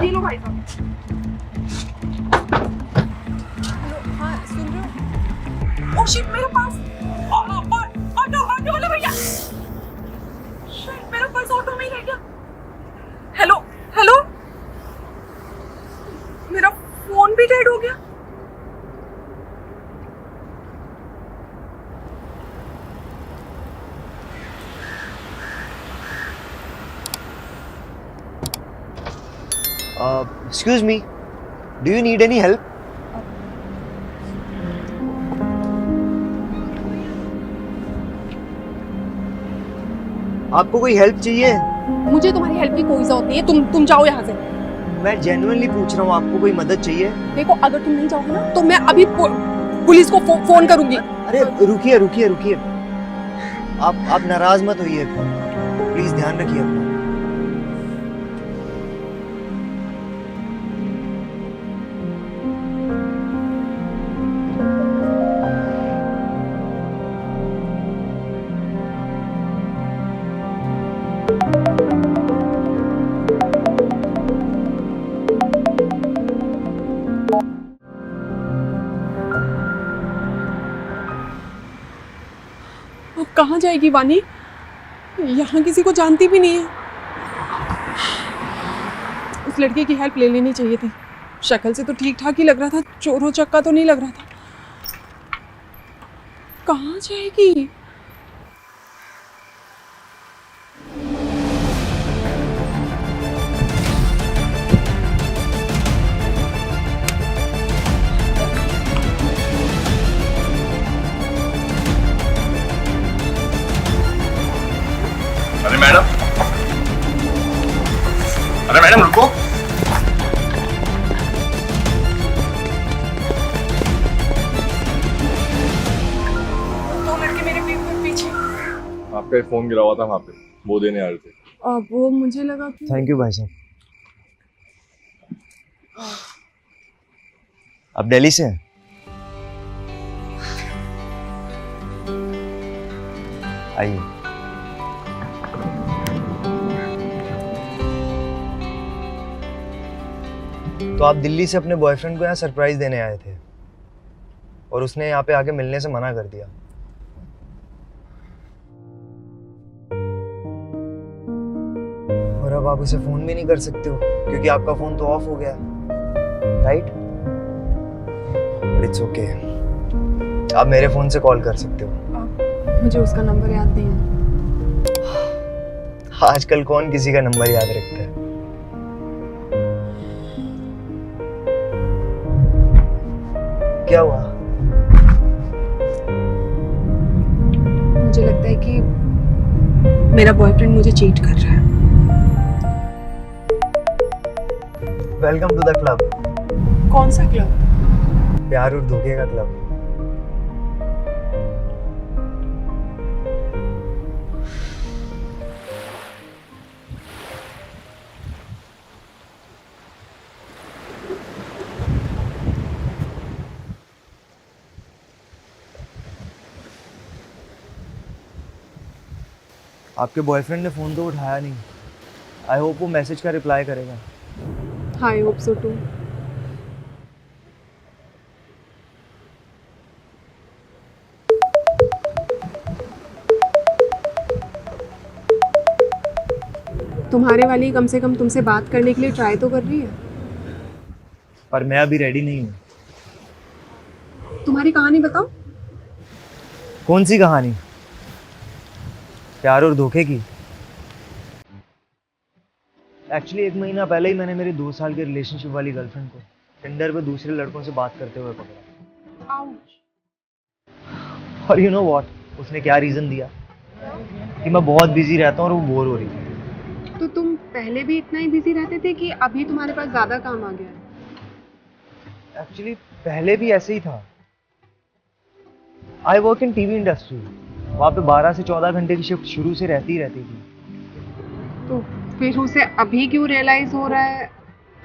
ये लो भाई साहब। हेलो, हाँ सुन रहे हो? ओ शिट, मेरा पर्स। ऑटो वाला भैया। शिट, मेरा पर्स ऑटो में ही रह गया। हेलो हेलो, मेरा फोन भी डेड हो गया। Excuse me, do you need any help? आपको कोई हेल्प चाहिए? मुझे तुम्हारी हेल्प की कोई जरूरत नहीं है, तुम जाओ यहाँ से। मैं जेन्युइनली पूछ रहा हूँ, आपको कोई मदद चाहिए? देखो, अगर तुम नहीं जाओगे ना तो मैं अभी पुलिस को फोन करूंगी। अरे रुकिए। आप नाराज मत होइए, प्लीज ध्यान रखिए अपना। अब कहाँ जाएगी वानी? यहाँ किसी को जानती भी नहीं है। उस लड़के की हेल्प ले लेनी चाहिए थी। शक्ल से तो ठीक ठाक ही लग रहा था, चोर चक्का तो नहीं लग रहा था। कहाँ जाएगी? अरे मैडम रुको। दो लड़के मेरे पीछे। आपका एक फोन गिरा हुआ था वहाँ पे, वो देने आ रहे थे। वो मुझे लगा कि थैंक यू भाई साहब। आप दिल्ली से हैं? आइए। तो आप दिल्ली से अपने बॉयफ्रेंड को यहाँ सरप्राइज देने आए थे और उसने यहाँ पे आके मिलने से मना कर दिया। और अब आप उसे फोन भी नहीं कर सकते हो क्योंकि आपका फोन तो ऑफ हो गया, राइट? इट्स ओके, आप मेरे फोन से कॉल कर सकते हो। मुझे उसका नंबर याद नहीं है। आजकल कौन किसी का नंबर याद रखता है? क्या हुआ? मुझे लगता है कि मेरा बॉयफ्रेंड मुझे चीट कर रहा है। Welcome to the club. कौन सा क्लब? प्यार और धोखे का क्लब। आपके बॉयफ्रेंड ने फोन तो उठाया नहीं। आई होप वो मैसेज का रिप्लाई करेगा। I hope so too. तुम्हारे वाली कम से कम तुमसे बात करने के लिए ट्राई तो कर रही है। पर मैं अभी रेडी नहीं हूँ। तुम्हारी कहानी बताओ। कौन सी कहानी? प्यार और धोखे की? एक्चुअली 1 महीना पहले ही मैंने मेरी 2 साल के रिलेशनशिप वाली गर्लफ्रेंड को टिंडर पे दूसरे लड़कों से बात करते हुए पकड़ा। और यू नो व्हाट, उसने क्या रीजन दिया कि मैं बहुत बिजी रहता हूँ और वो बोर हो रही थी। तो तुम पहले भी इतना ही बिजी रहते थे कि अभी तुम्हारे पास ज्यादा काम आ गया है? एक्चुअली पहले भी ऐसे ही था। I work in TV industry. वहाँ पे 12 से 14 घंटे की शिफ्ट शुरू से रहती थी। तो फिर उसे अभी क्यों रियलाइज हो रहा है?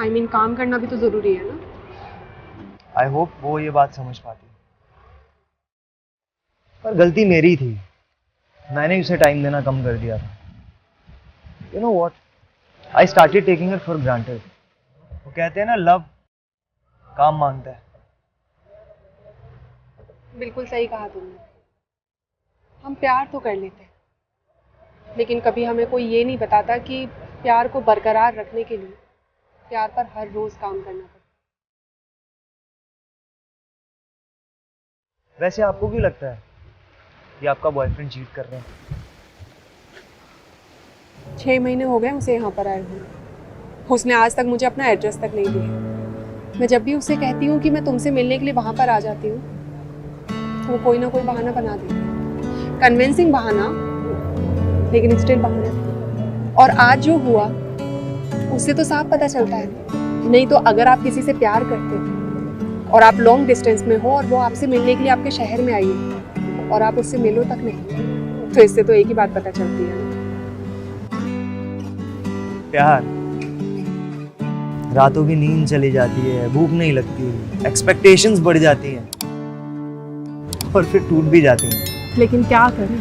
आई मीन काम करना भी तो जरूरी है ना। आई होप वो ये बात समझ पाती। पर गलती मेरी थी, मैंने उसे टाइम देना कम कर दिया था। You know what, I started taking her for granted. वो कहते हैं ना, लव काम मांगता है। बिल्कुल सही कहा तुमने। हम प्यार तो कर लेते हैं, लेकिन कभी हमें कोई ये नहीं बताता कि प्यार को बरकरार रखने के लिए प्यार पर हर रोज काम करना पड़ता है। वैसे आपको क्यों लगता है कि आपका बॉयफ्रेंड चीट कर रहा है? 6 महीने हो गए उसे यहाँ पर आए हुए। उसने आज तक मुझे अपना एड्रेस तक नहीं दिया। मैं जब भी उससे कहती हूँ कि मैं तुमसे मिलने के लिए वहाँ पर आ जाती हूँ, तो वो कोई ना कोई बहाना बना देती है। कन्विंसिंग बहाना, लेकिन स्टिल बहाना। और आज जो हुआ उससे तो साफ पता चलता है। नहीं तो अगर आप किसी से प्यार करते हो और आप लॉन्ग डिस्टेंस में हो और वो आपसे मिलने के लिए आपके शहर में आई है और आप उससे मिलो तक नहीं, तो इससे तो एक ही बात पता चलती है, प्यार। रातों की नींद चली जाती है, भूख नहीं लगती, एक्सपेक्टेशंस बढ़ जाती हैं और फिर टूट भी जाती हैं। लेकिन क्या करें,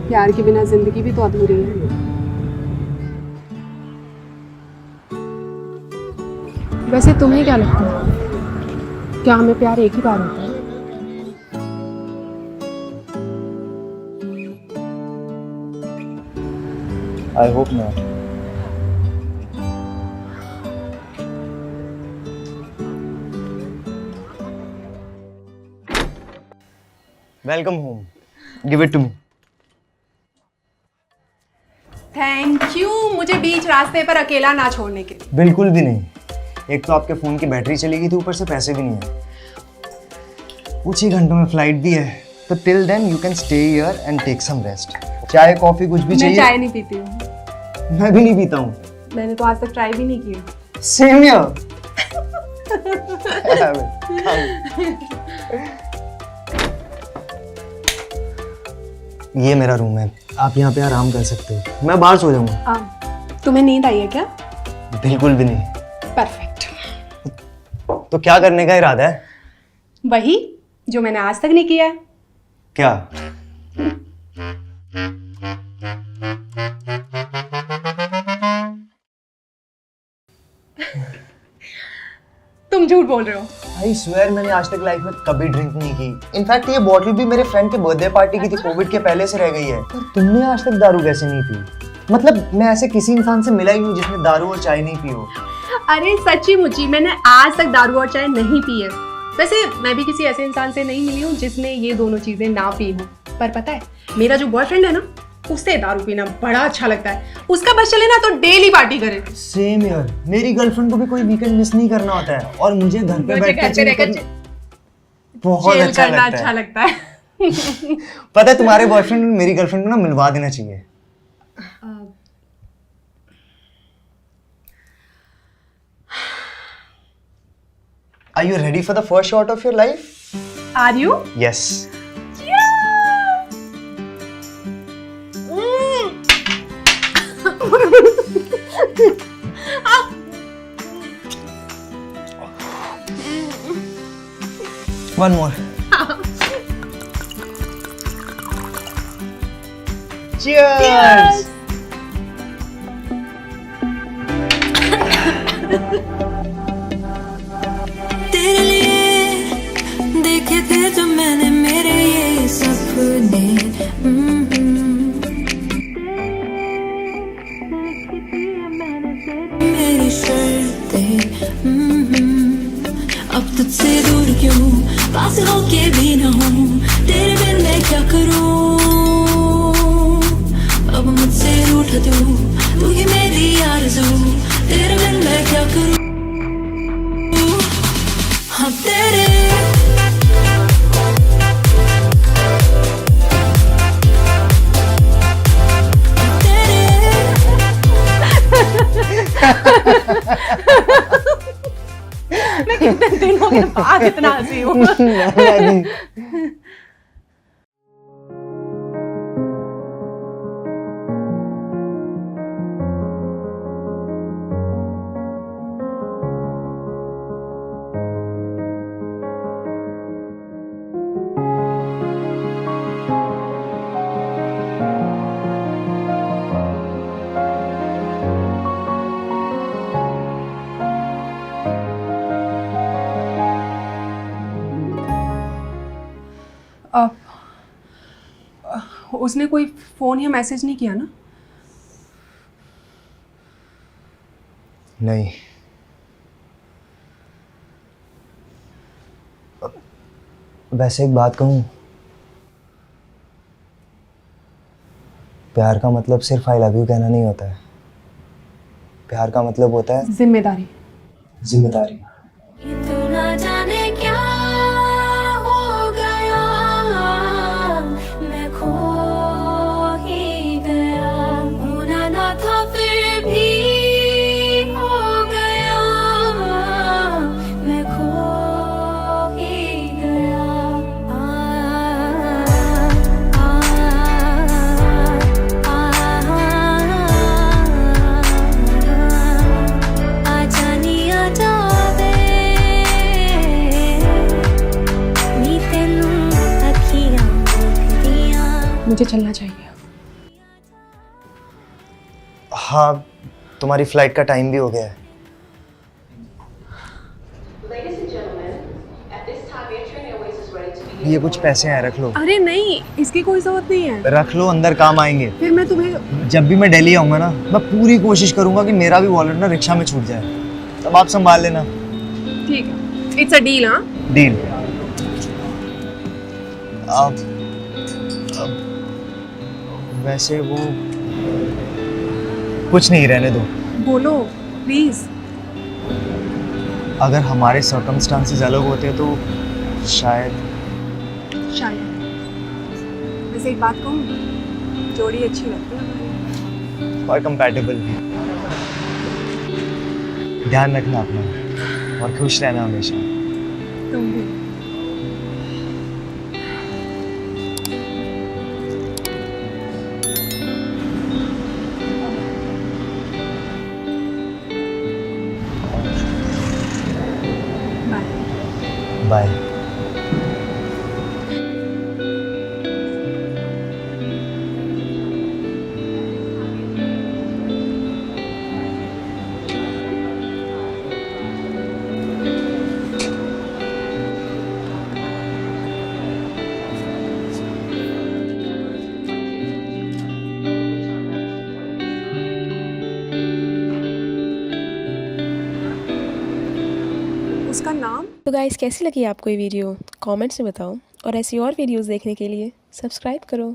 प्यार के बिना जिंदगी भी तो अधूरी है। वैसे तुम्हें क्या लगता है, क्या हमें प्यार एक ही बार होता है? I hope not. Welcome home, give it to me. Thank you, मुझे बीच रास्ते पर अकेला ना छोड़ने के लिए। बिल्कुल भी नहीं। एक तो आपके फोन की बैटरी चली गई थी, ऊपर से पैसे भी नहीं है। कुछ ही घंटों में फ्लाइट भी है, तो till then you can stay here and take some rest. चाय कॉफी कुछ भी चाहिए? मैं चाय नहीं पीती हूँ। मैं भी नहीं पीता हूँ। मैंने तो आज तक ट्राई भी नहीं की। Same here. ये मेरा रूम है, आप यहाँ पे आराम कर सकते हो। मैं बाहर सो जाऊंगा। तुम्हें नींद आई है क्या? बिल्कुल भी नहीं। परफेक्ट। तो क्या करने का इरादा है? वही जो मैंने आज तक नहीं किया है। क्या? तुम झूठ बोल रहे हो। आई स्वेयर मैंने आज तक लाइफ में कभी ड्रिंक नहीं की। इनफैक्ट ये बॉटल भी मेरे फ्रेंड के बर्थडे पार्टी की थी, कोविड के पहले से रह गई है। पर तुमने आज तक दारू कैसे नहीं पी? मतलब मैं ऐसे किसी इंसान से मिला ही नहीं जिसने दारू और चाय नहीं पी हो। अरे सच्ची मुच्ची मैंने आज तक दारू और चाय नहीं पी है। वैसे मैं भी किसी ऐसे इंसान से नहीं मिली हूँ जिसने ये दोनों चीजें ना पी हो। पर पता है, मेरा जो बॉयफ्रेंड है ना, उसे दारू पीना बड़ा अच्छा लगता है। उसका बस चले ना तो डेली पार्टी करे। सेम यार, मेरी गर्लफ्रेंड को भी कोई वीकेंड मिस नहीं करना होता है और मुझे घर पे बैठकर बहुत अच्छा लगता है। पता है, तुम्हारे बॉयफ्रेंड और मेरी गर्लफ्रेंड को ना मिलवा देना चाहिए। Are you ready for the first shot of your life? Are you? Yes. One more. Cheers. तेरे लिए देखे थे जो मैंने मेरे ये सपने, मेरी शर्तें, अब तुझसे दूर क्यों, पास होके भी ना हूँ, तेरे बिन मैं क्या करूँ, अब मुझसे रूठा तू ही मेरी आरज़ू, तेरे बिन मैं क्या करूँ। हाँ तेरे मैं कितने दिनों के बाद इतना हंसी हूँ। उसने कोई फ़ोन या मैसेज नहीं किया ना? नहीं। वैसे एक बात कहूँ, प्यार का मतलब सिर्फ आई लव यू कहना नहीं होता है। प्यार का मतलब होता है जिम्मेदारी। जिम्मेदारी। ये तो ना जाने क्या हो गया, मैं खो ही गया, होना ना था फिर भी हो गया, मैं खो ही गया। आजा नी आजा वे, नी तेनू अखियां दियां। मुझे चलना चाहिए। हाँ, तुम्हारी फ्लाइट का टाइम भी हो गया है। ये कुछ पैसे हैं, रख लो। अरे नहीं, इसकी कोई ज़रूरत नहीं है। रख लो, अंदर काम आएंगे। फिर मैं तुम्हें जब भी मैं दिल्ली आऊँगा ना, मैं पूरी कोशिश करूँगा कि मेरा भी वॉलेट ना रिक्शा में छूट जाए। तब आप संभाल लेना। ठीक है, इट्स अ डील। हाँ, डील। वैसे वो कुछ नहीं, रहने दो। बोलो प्लीज। अगर हमारे सर्कमस्टांसेस अलग होते तो शायद वैसे एक बात कहूँ, जोड़ी अच्छी लगती है हमारी। और कंपैटिबल भी। ध्यान रखना अपना और खुश रहना हमेशा। तुम भी। बाय। उसका नाम? तो गाइस, कैसी लगी आपको ये वीडियो? कमेंट्स में बताओ, और ऐसी और वीडियोस देखने के लिए सब्सक्राइब करो।